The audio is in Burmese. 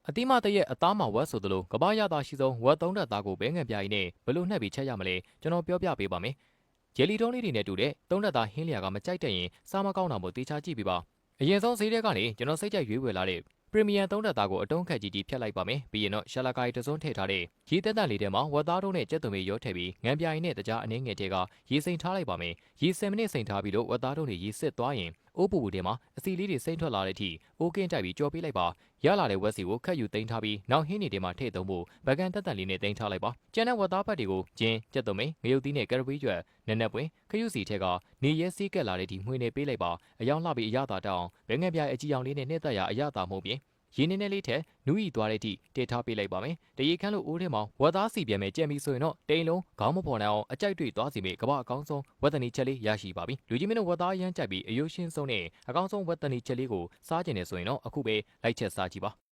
အတိမတရဲ့အသားမှာဝက်ဆိုသလိုကဘာရတာရှိဆုံးဝက်သုံးတက်သားကိုဘဲငံပြားရည်နဲ့ဘလို့နှက်ပြီးချက်ရမလဲကျွန်တော်ပြောပြပေးပါမယ်ဂျယ်လီတုံးလေးတွေနဲ့တူတဲ့သုံးတက်သားဟင်းလျာကမကြိုက်တဲ့ရင်စားမကောင်းတာမို့တေချာကြည့်ပေးပါအရင်ဆုံးဈေးထဲကနေကျွန်တော်စိတ်ကြိုက်ရွေးဝယ်လာတဲ့ပရီမီယံသုံးတက်သားကိုအတုံးခက်ကြီးဖြတ်လိုက်ပါမယ်ပြီးရင်တော့ရှာလာကိုင်တစုံထည့်ထားတဲ့ရေတက်တက်လေးထဲမှာဝက်သားတုံးနဲ့ကြက်သွန်လေးရောထည့်ပြီးငံပြားရည်နဲ့တကြားအနှင်းငယ်တဲကရေစိမ်ထားလိုက်ပါမယ်ရေ10မိနစ်စိမ်ထားပြီးတော့ဝက်သားတုံးတွေရေစစ်သွားရင်အိုးပူပူထဲမှာအစီလေးတွေစိမ့်ထွက်လာတဲ့အထိအိုးကင်းတိုက်ပြီးကြော်ပေးလိုက်ပါရလာတဲ့ဝက်စီကိုခက်ယူသိမ်းထားပြီးနောက်ဟင်းတွေထဲမှာထည့်သုံးဖို့ဗကန်တက်တက်လေးနဲ့သိမ်းထားလိုက်ပါကျန်တဲ့ဝက်သားပတ်တွေကိုကျင်းကြက်သွန်မိန်ငရုတ်သီးနဲ့ကရပီးကျွတ်နက်နက်ပွင့်ခရုစီထဲကနေရဲစီးကက်လာတဲ့ဒီမှွေနေပေးလိုက်ပါအယောင်လှပြီးအရသာတောင်းဘဲငယ်ပြအကြီးအောင်လေးနဲ့နှက်သက်ရအရသာမှုပြင်ရင်းနေနဲ့လေးထဲနူးဤသွားတဲ့အထိတည်ထားပေးလိုက်ပါမယ်တရေခမ်းလို့အိုးထဲမှာဝက်သားစီပြန်မဲ့ကြံပြီးဆိုရင်တော့တိန်လုံးခေါင်းမဖော်နိုင်အောင်အကြိုက်တွေ့သွားစီမဲ့ကဘာအကောင်းဆုံးဝက်တနီချက်လေးရရှိပါပြီလူကြီးမင်းတို့ဝက်သားရမ်းကြိုက်ပြီးအယိုးရှင်းဆုံးနဲ့အကောင်းဆုံးဝက်တနီချက်လေးကိုစားကျင်နေဆိုရင်တော့အခုပဲလိုက်ချက်စားကြည့်ပါ